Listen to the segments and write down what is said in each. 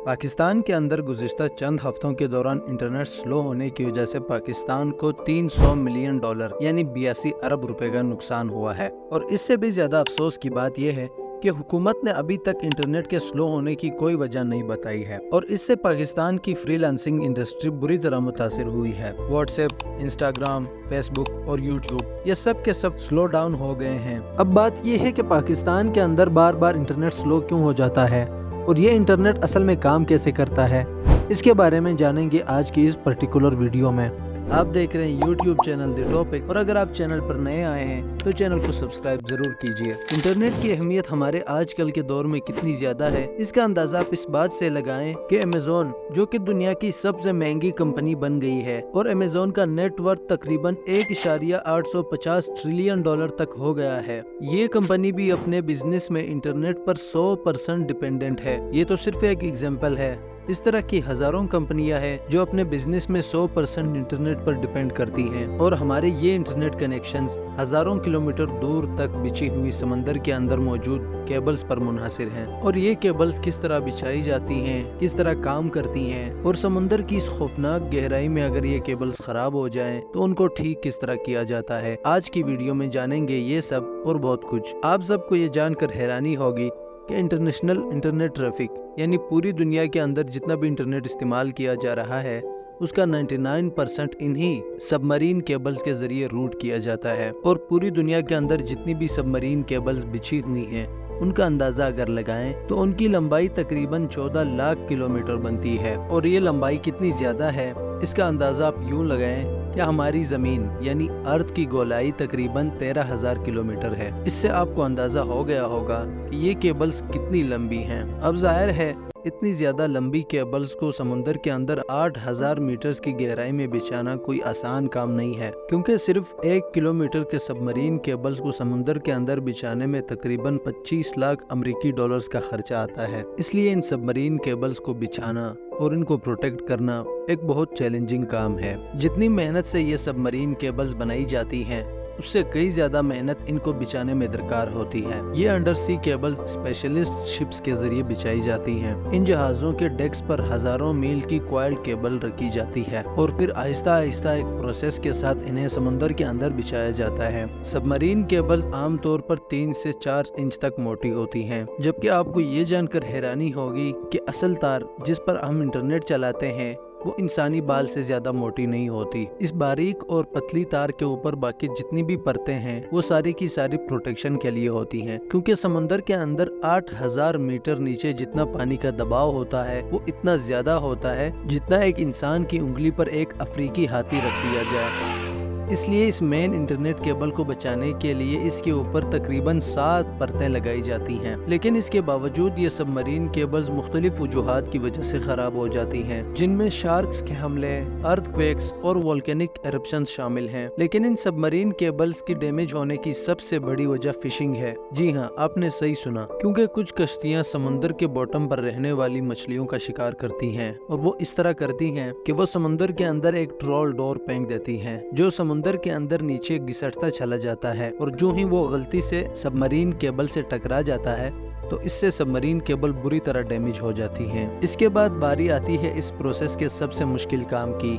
पाकिस्तान के अंदर गुज़िश्ता चंद हफ्तों के दौरान इंटरनेट स्लो होने की वजह से पाकिस्तान को $300 मिलियन यानी 82 अरब रुपए का नुकसान हुआ है। और इससे भी ज़्यादा अफसोस की बात यह है कि हुकूमत ने अभी तक इंटरनेट के स्लो होने की कोई वजह नहीं बताई है और इससे पाकिस्तान की फ्रीलांसिंग इंडस्ट्री बुरी तरह मुतासिर हुई है। व्हाट्सएप, इंस्टाग्राम, फेसबुक और यूट्यूब ये सब के सब स्लो डाउन हो गए हैं। अब बात यह है कि पाकिस्तान के अंदर बार बार इंटरनेट स्लो क्यों हो जाता है और ये इंटरनेट असल में काम कैसे करता है, इसके बारे में जानेंगे आज की इस पर्टिकुलर वीडियो में। आप देख रहे हैं यूट्यूब चैनल द टॉपिक और अगर आप चैनल पर नए आए हैं तो चैनल को सब्सक्राइब जरूर कीजिए। इंटरनेट की अहमियत हमारे आजकल के दौर में कितनी ज्यादा है इसका अंदाजा आप इस बात से लगाएं कि अमेज़न जो कि दुनिया की सबसे महंगी कंपनी बन गई है और अमेज़न का नेटवर्थ तकरीबन 1.850 ट्रिलियन डॉलर तक हो गया है। ये कंपनी भी अपने बिजनेस में इंटरनेट पर 100% डिपेंडेंट है। ये तो सिर्फ एक एग्जाम्पल है। इस तरह की हजारों कंपनियां हैं जो अपने बिजनेस में 100% इंटरनेट पर डिपेंड करती हैं और हमारे ये इंटरनेट कनेक्शंस हजारों किलोमीटर दूर तक बिछी हुई समंदर के अंदर मौजूद केबल्स पर मुनहसिर हैं। और ये केबल्स किस तरह बिछाई जाती हैं, किस तरह काम करती हैं और समंदर की इस खौफनाक गहराई में अगर ये केबल्स खराब हो जाएं तो उनको ठीक किस तरह किया जाता है, आज की वीडियो में जानेंगे ये सब और बहुत कुछ। आप सबको ये जानकर हैरानी होगी कि इंटरनेशनल इंटरनेट ट्रैफिक यानी पूरी दुनिया के अंदर जितना भी इंटरनेट इस्तेमाल किया जा रहा है उसका 99% इन्हीं सबमरीन केबल्स के जरिए रूट किया जाता है। और पूरी दुनिया के अंदर जितनी भी सबमरीन केबल्स बिछी हुई हैं उनका अंदाजा अगर लगाएं तो उनकी लंबाई तकरीबन 14 लाख किलोमीटर बनती है। और ये लंबाई कितनी ज्यादा है इसका अंदाजा आप यूं लगाएं कि हमारी जमीन यानी अर्थ की गोलाई तकरीबन 13,000 किलोमीटर है। इससे आपको अंदाजा हो गया होगा कि ये केबल्स कितनी लंबी हैं। अब जाहिर है इतनी ज्यादा लंबी केबल्स को समुद्र के अंदर 8,000 मीटर की गहराई में बिछाना कोई आसान काम नहीं है, क्योंकि सिर्फ 1 किलोमीटर के सबमरीन केबल्स को समुद्र के अंदर बिछाने में तकरीबन 25 लाख अमेरिकी डॉलर्स का खर्चा आता है। इसलिए इन सबमरीन केबल्स को बिछाना और इनको प्रोटेक्ट करना एक बहुत चैलेंजिंग काम है। जितनी मेहनत से ये सबमरीन केबल्स बनाई जाती हैं उससे कई ज्यादा मेहनत इनको बिछाने में दरकार होती है। ये under sea cable specialist ships के जरिए बिछाई जाती हैं। इन जहाजों के डेक्स पर हजारों मील की कॉइल्ड केबल रखी जाती है और फिर आहिस्ता आहिस्ता एक प्रोसेस के साथ इन्हें समुद्र के अंदर बिछाया जाता है। सबमरीन केबल्स आमतौर पर 3 से 4 इंच तक मोटी होती हैं, जबकि आपको ये जानकर हैरानी होगी कि असल तार जिस पर हम इंटरनेट चलाते हैं वो इंसानी बाल से ज्यादा मोटी नहीं होती। इस बारीक और पतली तार के ऊपर बाकी जितनी भी परतें हैं वो सारी की सारी प्रोटेक्शन के लिए होती हैं, क्योंकि समुद्र के अंदर 8,000 मीटर नीचे जितना पानी का दबाव होता है वो इतना ज्यादा होता है जितना एक इंसान की उंगली पर एक अफ्रीकी हाथी रख दिया जाए। इसलिए इस मेन इंटरनेट केबल को बचाने के लिए इसके ऊपर तकरीबन 7 परतें लगाई जाती हैं। लेकिन इसके बावजूद ये सबमरीन केबल्स मुख्तलिफ वजूहात की वजह से खराब हो जाती हैं, जिनमें शार्क्स के हमले, अर्थक्वेक्स और वोल्केनिक एरप्शंस शामिल हैं। लेकिन इन सबमरीन केबल्स की डैमेज होने की सबसे बड़ी वजह फिशिंग है। जी हाँ, आपने सही सुना, क्योंकि कुछ कश्तियाँ समुद्र के बॉटम पर रहने वाली मछलियों का शिकार करती हैं और वो इस तरह करती हैं कि वो समुद्र के अंदर एक ट्रोल डोर फेंक देती हैं जो समुद्र के अंदर नीचे घिसटता चला जाता है और जो ही वो गलती से सबमरीन केबल से टकरा जाता है तो इससे सबमरीन केबल बुरी तरह डैमेज हो जाती है। इसके बाद बारी आती है इस प्रोसेस के सबसे मुश्किल काम की,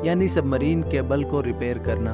यानी सबमरीन केबल को रिपेयर करना।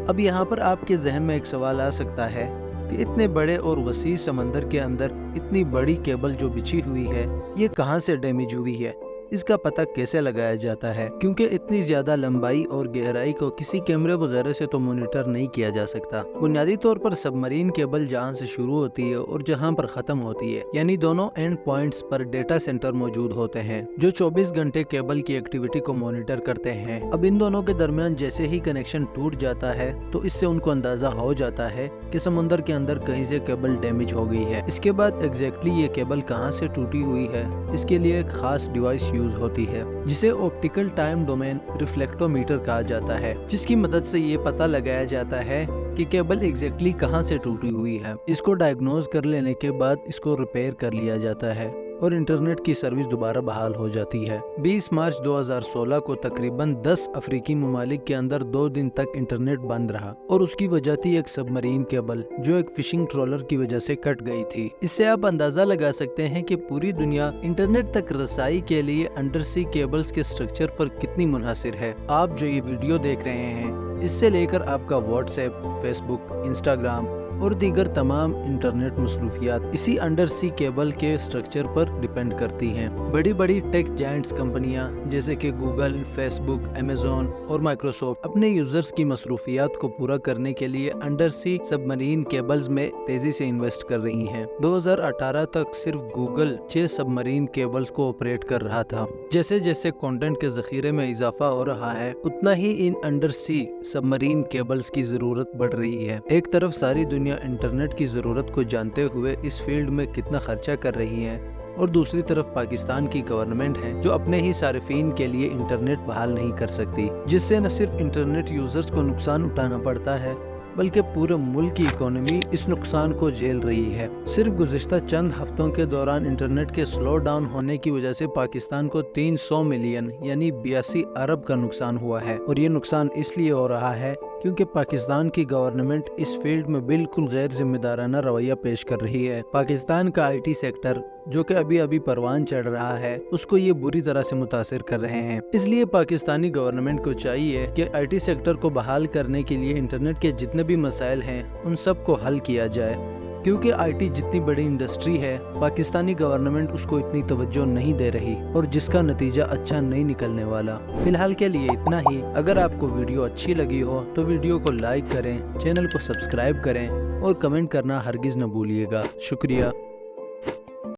अब यहाँ पर आपके जहन में एक सवाल आ सकता है कि इतने बड़े और वसी समंदर के अंदर इतनी बड़ी केबल जो बिछी हुई है ये कहाँ से डैमेज हुई है, इसका पता कैसे लगाया जाता है, क्योंकि इतनी ज्यादा लंबाई और गहराई को किसी कैमरे वगैरह से तो मॉनिटर नहीं किया जा सकता। बुनियादी तौर पर सबमरीन केबल जहां से शुरू होती है और जहां पर खत्म होती है यानी दोनों एंड पॉइंट्स पर डेटा सेंटर मौजूद होते हैं जो 24 घंटे केबल की एक्टिविटी को मॉनिटर करते हैं। अब इन दोनों के दरमियान जैसे ही कनेक्शन टूट जाता है तो इससे उनको अंदाजा हो जाता है कि समुद्र के अंदर कहीं से केबल डैमेज हो गई है। इसके बाद एग्जैक्टली ये केबल कहाँ से टूटी हुई है इसके लिए एक खास डिवाइस यूज होती है जिसे ऑप्टिकल टाइम डोमेन रिफ्लेक्टोमीटर कहा जाता है, जिसकी मदद से ये पता लगाया जाता है कि केबल एग्जैक्टली कहाँ से टूटी हुई है। इसको डायग्नोज कर लेने के बाद इसको रिपेयर कर लिया जाता है और इंटरनेट की सर्विस दोबारा बहाल हो जाती है। 20 मार्च 2016 को तकरीबन 10 अफ्रीकी ममालिक के अंदर 2 दिन तक इंटरनेट बंद रहा और उसकी वजह थी एक सबमरीन केबल जो एक फिशिंग ट्रॉलर की वजह से कट गई थी। इससे आप अंदाजा लगा सकते हैं कि पूरी दुनिया इंटरनेट तक रसाई के लिए अंडर सी केबल्स के स्ट्रक्चर पर कितनी मुनहसिर है। आप जो ये वीडियो देख रहे हैं, इससे लेकर आपका व्हाट्सएप, फेसबुक, इंस्टाग्राम और दीगर तमाम इंटरनेट मसरूफियात इसी अंडर सी केबल के स्ट्रक्चर पर डिपेंड करती हैं। बड़ी बड़ी टेक जायंट्स कंपनियां जैसे कि गूगल, फेसबुक, अमेज़न और माइक्रोसॉफ्ट अपने यूजर्स की मसरूफियात को पूरा करने के लिए अंडर सी सबमरीन केबल्स में तेजी से इन्वेस्ट कर रही हैं। 2018 तक सिर्फ गूगल 6 सबमरीन केबल्स को ऑपरेट कर रहा था। जैसे जैसे कंटेंट के जखीरे में इजाफा हो रहा है, उतना ही इन अंडर सी सबमरीन केबल्स की जरूरत बढ़ रही है। एक तरफ सारी दुनिया इंटरनेट की जरूरत को जानते हुए इस फील्ड में कितना खर्चा कर रही है और दूसरी तरफ पाकिस्तान की गवर्नमेंट है जो अपने ही सारिफीन के लिए इंटरनेट बहाल नहीं कर सकती, जिससे न सिर्फ इंटरनेट यूजर्स को नुकसान उठाना पड़ता है बल्कि पूरे मुल्क की इकोनॉमी इस नुकसान को झेल रही है। सिर्फ गुज़िश्ता चंद हफ्तों के दौरान इंटरनेट के स्लो डाउन होने की वजह से पाकिस्तान को 300 मिलियन यानी 82 अरब का नुकसान हुआ है और ये नुकसान इसलिए हो रहा है क्योंकि पाकिस्तान की गवर्नमेंट इस फील्ड में बिल्कुल गैर जिम्मेदाराना रवैया पेश कर रही है। पाकिस्तान का IT सेक्टर जो कि अभी परवान चढ़ रहा है, उसको ये बुरी तरह से मुतासिर कर रहे हैं। इसलिए पाकिस्तानी गवर्नमेंट को चाहिए कि IT सेक्टर को बहाल करने के लिए इंटरनेट के जितने भी मसाइल हैं उन सब को हल किया जाए, क्योंकि IT जितनी बड़ी इंडस्ट्री है, पाकिस्तानी गवर्नमेंट उसको इतनी तवज्जो नहीं दे रही और जिसका नतीजा अच्छा नहीं निकलने वाला। फिलहाल के लिए इतना ही। अगर आपको वीडियो अच्छी लगी हो तो वीडियो को लाइक करें, चैनल को सब्सक्राइब करें और कमेंट करना हरगिज न भूलिएगा। शुक्रिया।